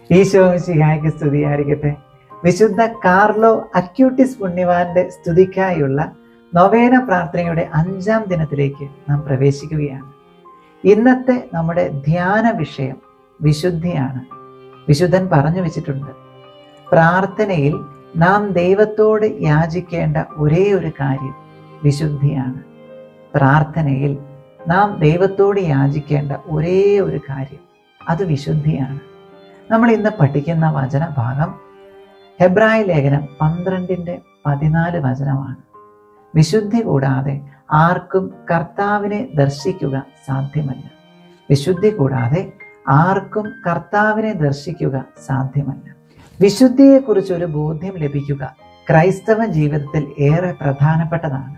ഈശോ മിശിഹായ്ക്ക് സ്തുതിയായിരിക്കട്ടെ. വിശുദ്ധ കാർലോ അക്യൂട്ടിസ് പുണ്യവാന്റെ സ്തുതിക്കായുള്ള നൊവേന പ്രാർത്ഥനയുടെ 5-ാം ദിനത്തിലേക്ക് നാം പ്രവേശിക്കുകയാണ്. ഇന്നത്തെ നമ്മുടെ ധ്യാന വിഷയം വിശുദ്ധിയാണ്. വിശുദ്ധൻ പറഞ്ഞു വെച്ചിട്ടുണ്ട്, പ്രാർത്ഥനയിൽ നാം ദൈവത്തോട് യാചിക്കേണ്ട ഒരേ ഒരു കാര്യം വിശുദ്ധിയാണ്. പ്രാർത്ഥനയിൽ നാം ദൈവത്തോട് യാചിക്കേണ്ട ഒരേ ഒരു കാര്യം അത് വിശുദ്ധിയാണ്. നമ്മൾ ഇന്ന് പഠിക്കുന്ന വചനഭാഗം ഹെബ്രായ ലേഖനം 12:14 വചനമാണ്. വിശുദ്ധി കൂടാതെ ആർക്കും കർത്താവിനെ ദർശിക്കുക സാധ്യമല്ല. വിശുദ്ധി കൂടാതെ ആർക്കും കർത്താവിനെ ദർശിക്കുക സാധ്യമല്ല. വിശുദ്ധിയെക്കുറിച്ച് ഒരു ബോധ്യം ലഭിക്കുക ക്രൈസ്തവ ജീവിതത്തിൽ ഏറെ പ്രധാനപ്പെട്ടതാണ്.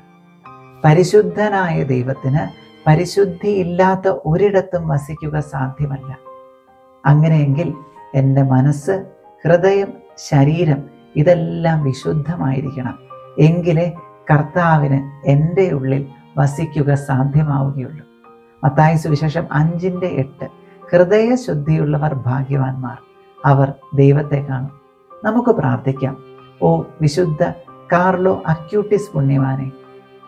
പരിശുദ്ധനായ ദൈവത്തിന് പരിശുദ്ധിയില്ലാത്ത ഒരിടത്തും വസിക്കുക സാധ്യമല്ല. അങ്ങനെയെങ്കിൽ എൻ്റെ മനസ്സ്, ഹൃദയം, ശരീരം ഇതെല്ലാം വിശുദ്ധമായിരിക്കണം. എങ്കിലേ കർത്താവിന് എൻ്റെ ഉള്ളിൽ വസിക്കുക സാധ്യമാവുകയുള്ളൂ. മത്തായി സുവിശേഷം 5:8 ഹൃദയശുദ്ധിയുള്ളവർ ഭാഗ്യവാന്മാർ, അവർ ദൈവത്തെ കാണും. നമുക്ക് പ്രാർത്ഥിക്കാം. ഓ വിശുദ്ധ കാർലോ അക്യൂട്ടിസ് പുണ്യവാനെ,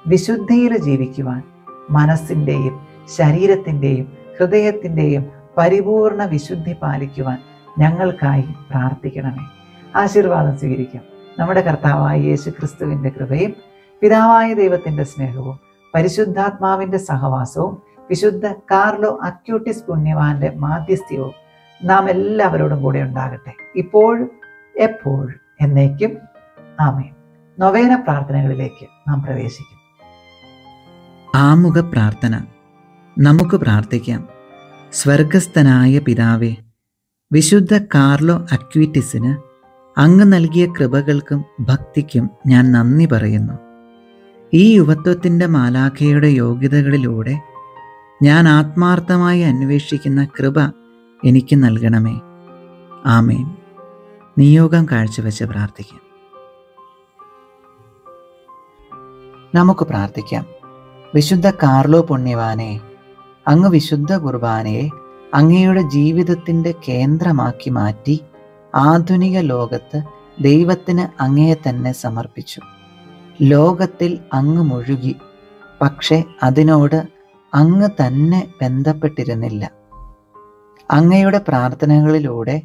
വിശുദ്ധിയിൽ ജീവിക്കുവാൻ മനസ്സിൻ്റെയും ശരീരത്തിൻ്റെയും ഹൃദയത്തിൻ്റെയും പരിപൂർണ വിശുദ്ധി പാലിക്കുവാൻ ഞങ്ങൾക്കായി പ്രാർത്ഥിക്കണമേ. ആശീർവാദം സ്വീകരിക്കാം. നമ്മുടെ കർത്താവായ യേശു ക്രിസ്തുവിൻ്റെ കൃപയും പിതാവായ ദൈവത്തിൻ്റെ സ്നേഹവും പരിശുദ്ധാത്മാവിൻ്റെ സഹവാസവും വിശുദ്ധ കാർലോ അക്യൂട്ടിസ് പുണ്യവാന്റെ മാധ്യസ്ഥ്യവും നാം എല്ലാവരോടും കൂടെ ഉണ്ടാകട്ടെ, ഇപ്പോഴും എപ്പോഴും എന്നേക്കും. ആമേൻ. നൊവേന പ്രാർത്ഥനകളിലേക്ക് നാം പ്രവേശിക്കും. ആമുഖ പ്രാർത്ഥന. നമുക്ക് പ്രാർത്ഥിക്കാം. സ്വർഗസ്ഥനായ പിതാവേ, വിശുദ്ധ കാർലോ അക്യൂറ്റിസിന് അങ്ങ് നൽകിയ കൃപകൾക്കും ഭക്തിക്കും ഞാൻ നന്ദി പറയുന്നു. ഈ യുവത്വത്തിൻ്റെ മാലാഖയുടെ യോഗ്യതകളിലൂടെ ഞാൻ ആത്മാർത്ഥമായി അന്വേഷിക്കുന്ന കൃപ എനിക്ക് നൽകണമേ. ആമേൻ. നിയോഗം കാഴ്ചവെച്ച് പ്രാർത്ഥിക്കാം. നമുക്ക് പ്രാർത്ഥിക്കാം. വിശുദ്ധ കാർലോ പുണ്യവാനെ, അങ്ങ് വിശുദ്ധ കുർബാനയെ അങ്ങയുടെ ജീവിതത്തിൻ്റെ കേന്ദ്രമാക്കി മാറ്റി ആധുനിക ലോകത്ത് ദൈവത്തിന് അങ്ങയെ തന്നെ സമർപ്പിച്ചു. ലോകത്തിൽ അങ്ങ് മുഴുകി, പക്ഷെ അതിനോട് അങ്ങ് തന്നെ ബന്ധപ്പെട്ടിരുന്നില്ല. അങ്ങയുടെ പ്രാർത്ഥനകളിലൂടെ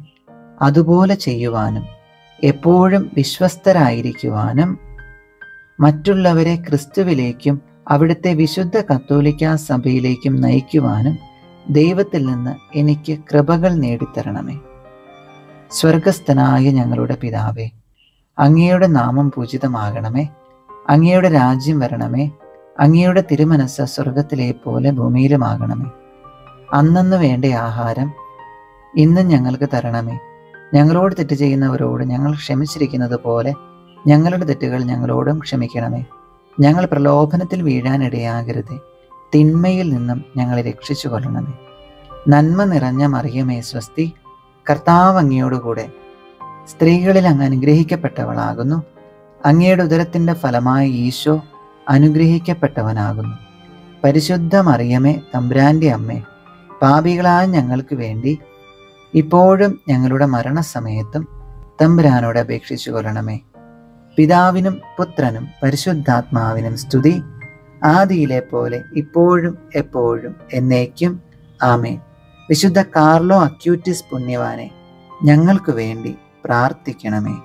അതുപോലെ ചെയ്യുവാനും എപ്പോഴും വിശ്വസ്തരായിരിക്കുവാനും മറ്റുള്ളവരെ ക്രിസ്തുവിലേക്കും അവിടുത്തെ വിശുദ്ധ കത്തോലിക്കാ സഭയിലേക്കും നയിക്കുവാനും ദൈവത്തിൽ നിന്ന് എനിക്ക് കൃപകൾ നേടിത്തരണമേ. സ്വർഗസ്ഥനായ ഞങ്ങളുടെ പിതാവേ, അങ്ങയുടെ നാമം പൂജിതമാകണമേ. അങ്ങയുടെ രാജ്യം വരണമേ. അങ്ങയുടെ തിരുമനസ്സ് സ്വർഗത്തിലെ പോലെ ഭൂമിയിലുമാകണമേ. അന്നന്ന് വേണ്ട ആഹാരം ഇന്നും ഞങ്ങൾക്ക് തരണമേ. ഞങ്ങളോട് തെറ്റ് ചെയ്യുന്നവരോട് ഞങ്ങൾ ക്ഷമിച്ചിരിക്കുന്നത് പോലെ ഞങ്ങളുടെ തെറ്റുകൾ ഞങ്ങളോടും ക്ഷമിക്കണമേ. ഞങ്ങൾ പ്രലോഭനത്തിൽ വീഴാനിടയാകരുതേ, തിന്മയിൽ നിന്നും ഞങ്ങളെ രക്ഷിച്ചു കൊള്ളണമേ. നന്മ നിറഞ്ഞ മറിയമേ സ്വസ്തി, കർത്താവ് അങ്ങയോടുകൂടെ സ്ത്രീകളിൽ അങ്ങ് അനുഗ്രഹിക്കപ്പെട്ടവളാകുന്നു. അങ്ങയുടെ ഉദരത്തിൻ്റെ ഫലമായ ഈശോ അനുഗ്രഹിക്കപ്പെട്ടവനാകുന്നു. പരിശുദ്ധ മറിയമേ തമ്പുരാൻ്റെ അമ്മേ, പാപികളായ ഞങ്ങൾക്ക് വേണ്ടി ഇപ്പോഴും ഞങ്ങളുടെ മരണസമയത്തും തമ്പുരാനോട് അപേക്ഷിച്ചു കൊള്ളണമേ. പിതാവിനും പുത്രനും പരിശുദ്ധാത്മാവിനും സ്തുതി, ആദിയിലെ പോലെ ഇപ്പോഴും എപ്പോഴും എന്നേക്കും. ആമേൻ. വിശുദ്ധ കാർലോ അക്യൂറ്റിസ് പുണ്യവാനെ, ഞങ്ങൾക്ക് വേണ്ടി പ്രാർത്ഥിക്കണമേ.